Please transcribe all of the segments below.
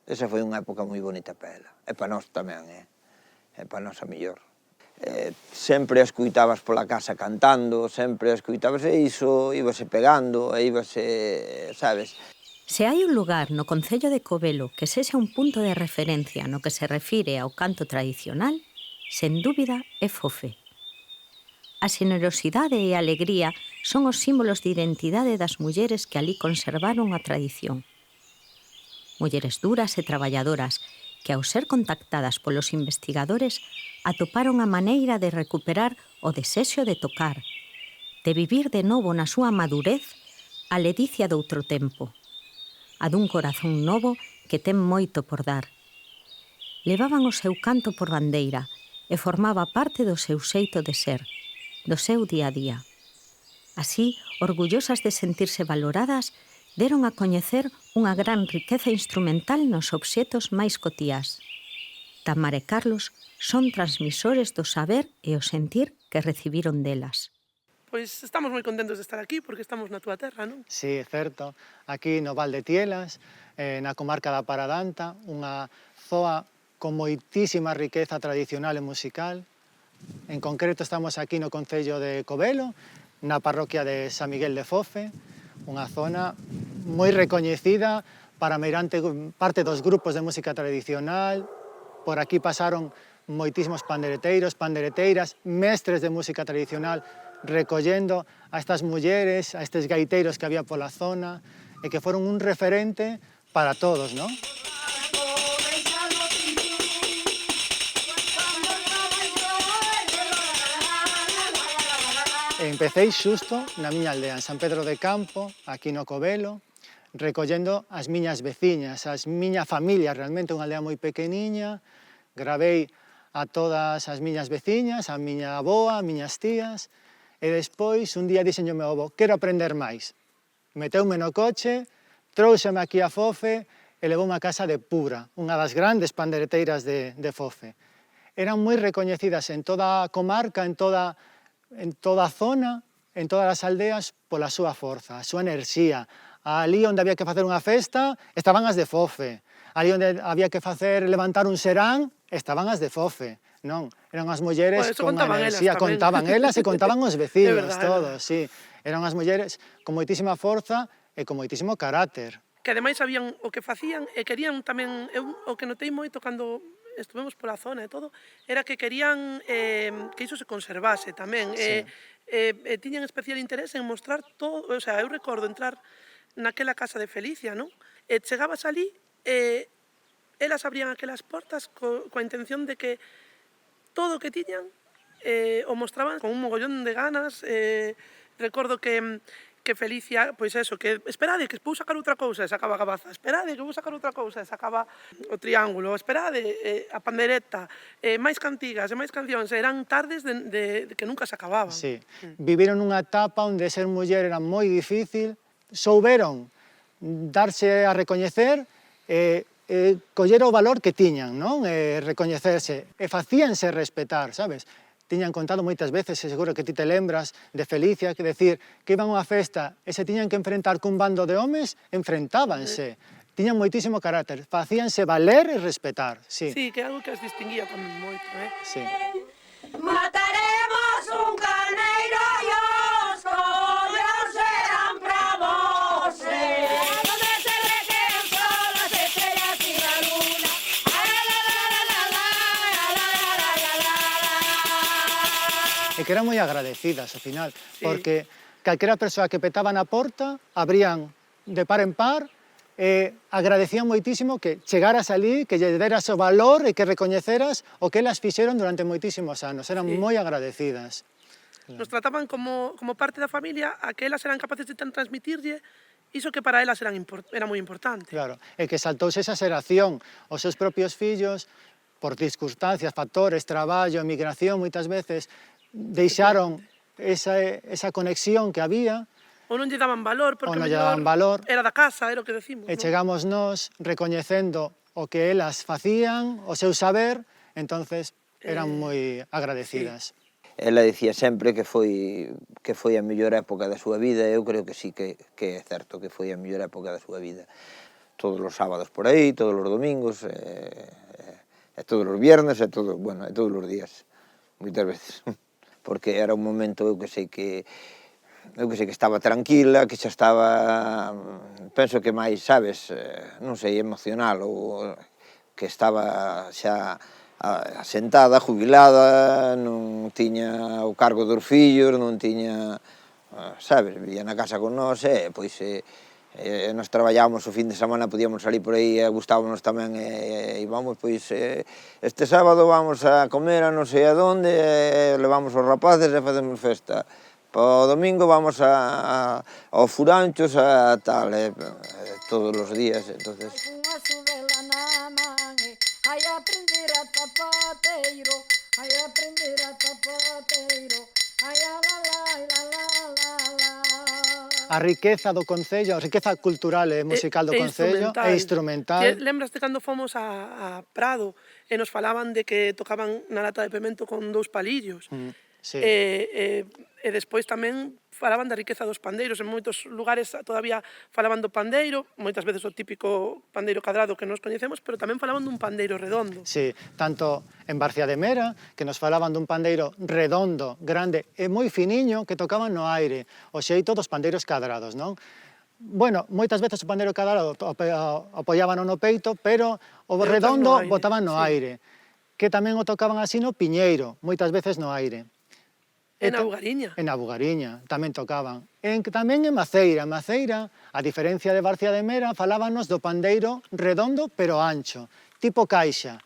Esa foi unha época moi bonita para ela, e para nós tamén, e para nós a mellor. Sempre a escuitabas pola casa cantando, sempre a escuitabas, e iso íbase pegando, e íbase, sabes? Se hai un lugar no concello de Covelo que sexa un punto de referencia no que se refire ao canto tradicional, sen dúbida é Fofe. A xenerosidade e a alegría son os símbolos de identidade das mulleres que ali conservaron a tradición. Mulleres duras e traballadoras que, ao ser contactadas polos investigadores, atoparon a maneira de recuperar o desexo de tocar, de vivir de novo na súa madurez a ledicia doutro tempo, a dun corazón novo que ten moito por dar. Levaban o seu canto por bandeira e formaba parte do seu xeito de ser, do seu día a día. Así, orgullosas de sentirse valoradas, deron a coñecer unha gran riqueza instrumental nos obxetos máis cotiás. Tamar e Carlos son transmisores do saber e o sentir que recibiron delas. Pois estamos moi contentos de estar aquí porque estamos na túa terra, non? Sí, é certo. Aquí no Val de Tielas, na comarca da Paradanta, unha zoa con moitísima riqueza tradicional e musical. En concreto estamos aquí no concello de Covelo, na parroquia de San Miguel de Fofe, unha zona moi recoñecida para a meirante parte dos grupos de música tradicional. Por aquí pasaron moitísimos pandereteiros, pandereteiras, mestres de música tradicional, recollendo a estas mulleres, a estes gaiteiros que había pola zona, e que foron un referente para todos, non? Empecéi xusto na miña aldea, en San Pedro de Campo, aquí no Covelo, recollendo as miñas veciñas, a miña familia, realmente unha aldea moi pequeniña. Gravei a todas as miñas veciñas, a miña avoa, a miñas tías, e despois un día dixenlle ao meu avó, quero aprender máis. Meteume no coche, trouxeme aquí a Fofe e levoume a casa de Pura, unha das grandes pandereteiras de Fofe. Eran moi recoñecidas en toda a comarca, en toda a zona, en todas as aldeas, pola súa forza, a súa enerxía. Ali onde había que facer unha festa, estaban as de Fofe. Ali onde había que levantar un serán, estaban as de Fofe. Non, eran as mulleres con enerxía, contaban elas e contaban os veciños, todos, sí. Eran as mulleres con moitísima forza e con moitísimo carácter. Que ademais sabían o que facían e querían tamén, eu o que notei moito cando estuvemos pola zona e todo, era que querían que iso se conservase tamén. Sí. Tiñan especial interés en mostrar todo, o sea, eu recordo entrar naquela casa de Felicia, non? E chegabas ali e elas abrían aquelas portas coa intención de que todo o que tiñan o mostraban con un mogollón de ganas. Recordo que Felicia, pois eso, que esperade, que vou sacar outra cousa, e sacaba a gabaza, esperade, que vou sacar outra cousa, e sacaba o triángulo, esperade, a pandereta, máis cantigas e máis cancións, eran tardes de que nunca se acababan. Sí, viviron unha etapa onde ser muller era moi difícil, souberon darse a recoñecer e coller o valor que tiñan, non? Recoñecerse, e facíanse respetar, sabes? Tiñan contado moitas veces, e seguro que ti te lembras, de Felicia, que decir que iban a unha festa e se tiñan que enfrentar cun bando de homes, enfrentábanse. Tiñan moitísimo carácter, facíanse valer e respetar, sí. Sí, que é algo que as distinguía tamén moito, Sí. Mataremos un carneiro e os collos serán pra vos. Donde se reque el sol, las estrellas y la luna. E que eran moi agradecidas, ao final, porque calquera persoa que petaba na porta, abrían de par en par, e agradecían moitísimo que chegaras ali, que lle deras o valor e que recoñeceras o que elas fixeron durante moitísimos anos. Eran moi agradecidas. Nos trataban como parte da familia, a que elas eran capaces de transmitirlle iso que para elas era moi importante. Claro, e que saltouse esa xeración, os seus propios fillos, por circunstancias, factores, traballo, emigración, moitas veces, deixaron esa conexión que había. Ou non lle daban valor, porque era da casa, era o que decimos. E chegamos nós recoñecendo o que elas facían, o seu saber, entonces eran moi agradecidas. Ela dicía sempre que foi a mellor época da súa vida, eu creo que sí, que é certo que foi a mellor época da súa vida. todos os sábados por aí, todos os domingos, e todos os viernes, e todos os días, moitas veces. Porque era un momento, eu que sei que estaba tranquila, que xa estaba, penso que máis, sabes, non sei, emocional, ou que estaba xa asentada, jubilada, non tiña o cargo dos fillos, non tiña, sabes, vivía na casa con nós, pois nos traballábamos o fin de semana, podíamos salir por aí, gustábamos tamén, e íbamos, pois, este sábado vamos a comer a non sei a donde, levamos os rapaces e facemos festa. O domingo vamos aos furanchos, a tal, todos os días, entonces... Unha sudela na man, ai aprender a zapateiro, ai aprender a zapateiro, ai la la la la la la. A riqueza do Concello, a riqueza cultural e musical do Concello é instrumental. Lembraste cando fomos a Prado e nos falaban de que tocaban na lata de pemento con 2 palillos? Sí. E despois tamén falaban da riqueza dos pandeiros. En moitos lugares todavía falaban do pandeiro, moitas veces o típico pandeiro cadrado que nos coñecemos, pero tamén falaban dun pandeiro redondo. Sí, tanto en Barcia de Mera, que nos falaban dun pandeiro redondo, grande e moi finiño, que tocaban no aire, o xeito dos pandeiros cadrados, non? Bueno, moitas veces o pandeiro cadrado apoiábano no peito, pero o redondo botaban no aire, que tamén o tocaban así no piñeiro, moitas veces no aire. E na Bugariña. E na Bugariña tamén tocaban. Tamén en Maceira. En Maceira, a diferencia de Barcia de Mera, falábanos do pandeiro redondo pero ancho, tipo caixa.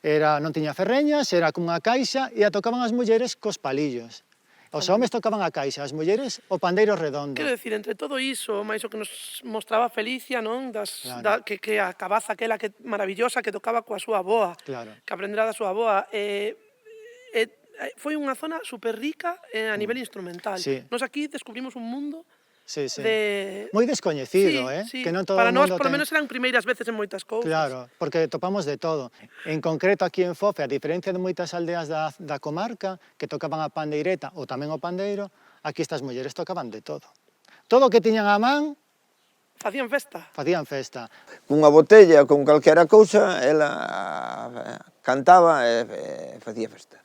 Non tiña ferreñas, era como unha caixa e a tocaban as mulleres cos palillos. Os homes tocaban a caixa, as mulleres o pandeiro redondo. Quero dicir, entre todo iso, máis o que nos mostraba Felicia, non? Claro. Que a cabaza aquela que maravillosa que tocaba coa súa aboa, Claro. que aprendera da súa aboa, foi unha zona super rica a nivel instrumental. Sí. Nos aquí descubrimos un mundo Sí, sí. de... Moi descoñecido, Sí, que non todo para o nós, mundo polo ten... menos, eran primeiras veces en moitas cousas. Claro, porque topamos de todo. En concreto, aquí en Fofe, a diferencia de moitas aldeas da comarca, que tocaban a pandeireta ou tamén o pandeiro, aquí estas mulleres tocaban de todo. Todo o que tiñan a man, Facían festa. facían festa. Cunha botella, con calquera cousa, ela cantaba e facía festa.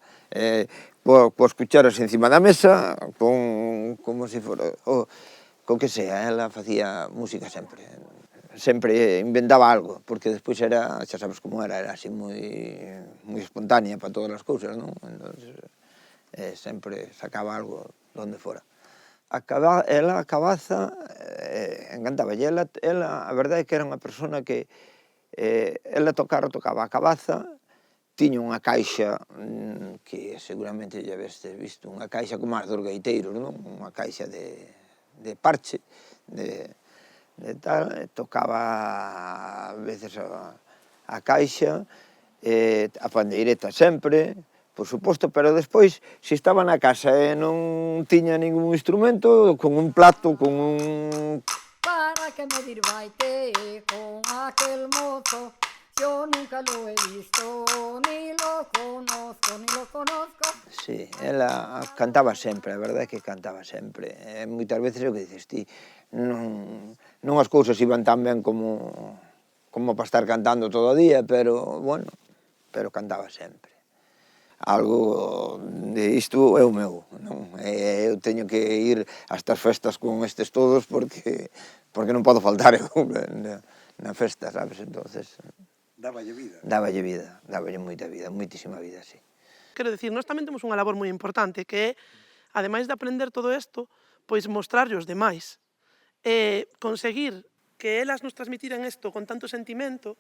Coas cucharas encima da mesa, como se fora, co que sea, ela facía música sempre. Sempre inventaba algo, porque despois era, xa sabes como era así moi espontánea para todas as cousas, non? Entonces, sempre sacaba algo donde fora. Ela, a cabaza, encantaba. E ela, a verdade é que era unha persona que ela tocaba a cabaza, tiña unha caixa que seguramente lle habeste visto, unha caixa como as dos gaiteiros, non? Unha caixa de parche, de tal, tocaba a veces a caixa, a pandeireta sempre, por suposto, pero despois, se estaba na casa e non tiña ningún instrumento, con un plato, con un... Para que medir baite con aquel mozo, yo nunca lo he visto, ni lo conozco, ni lo conozco. Sí, ela cantaba sempre, a verdade é que cantaba sempre. Moitas veces é o que dices ti, non as cousas iban tan ben como para estar cantando todo o día, pero, bueno, pero cantaba sempre. Algo de isto é o meu, non? Eu teño que ir a estas festas con estes todos porque non podo faltar eu na festa, sabes? Entonces... Dáballe vida. Dáballe moita vida, moitísima vida, sí. Quero dicir, nós tamén temos unha labor moi importante, que é, ademais de aprender todo isto, pois mostrarlle aos demais. Conseguir que elas nos transmitiran isto con tanto sentimento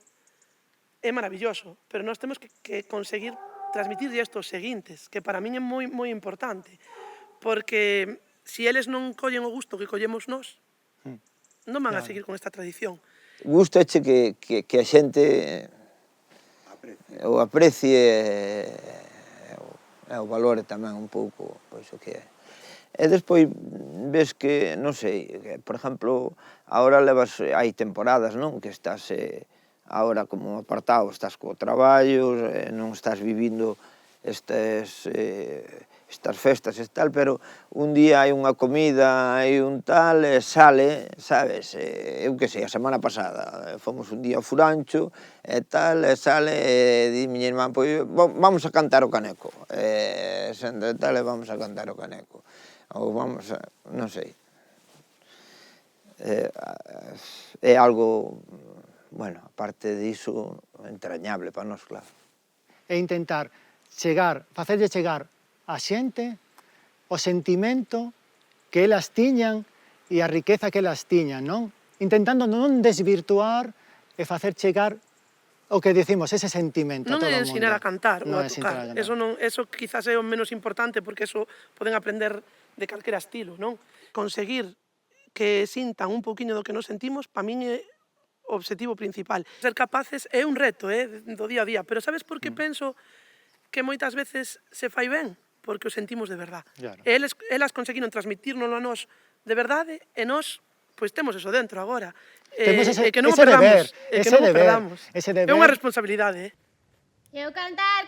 é maravilloso, pero nós temos que conseguir transmitirlle isto aos seguintes, que para min é moi, moi importante, porque se eles non collen o gusto que collemos nós, non van a seguir con esta tradición. Gústache que a xente o aprecie e o valore tamén un pouco pois o que é. E despois ves que, non sei, por exemplo, agora hai temporadas, non? Que estás agora como apartado, estás co traballo, non estás vivindo estes estas festas e tal, pero un día hai unha comida, hai un tal, e sale, sabes, eu que sei, a semana pasada, fomos un día ao Furancho, e tal, e sale, e di miña irmán, pois vamos a cantar o caneco, e sendo e tal, e vamos a cantar o caneco, ou vamos a, non sei, é algo, bueno, aparte diso, entrañable para nós, claro. E intentar chegar, facerlle chegar a xente o sentimento que elas tiñan e a riqueza que elas tiñan, non? Intentando non desvirtuar e facer chegar o que decimos, ese sentimento a Non todo é o mundo. ensinar a cantar ou Non a é ensinar tocar. a cantar. Eso quizás é o menos importante, porque eso poden aprender de calquera estilo, non? Conseguir que sintan un pouquiño do que nos sentimos, para min é o obxectivo principal. Ser capaces é un reto, do día a día, pero sabes por que penso que moitas veces se fai ben? Porque o sentimos de verdad. Claro. E elas conseguiron transmitírnoslo a nós de verdade, e nós, pois temos eso dentro agora. Temos Que non o ese perdamos. deber, Que ese non o deber, perdamos. ese É deber. unha responsabilidade, Eu cantar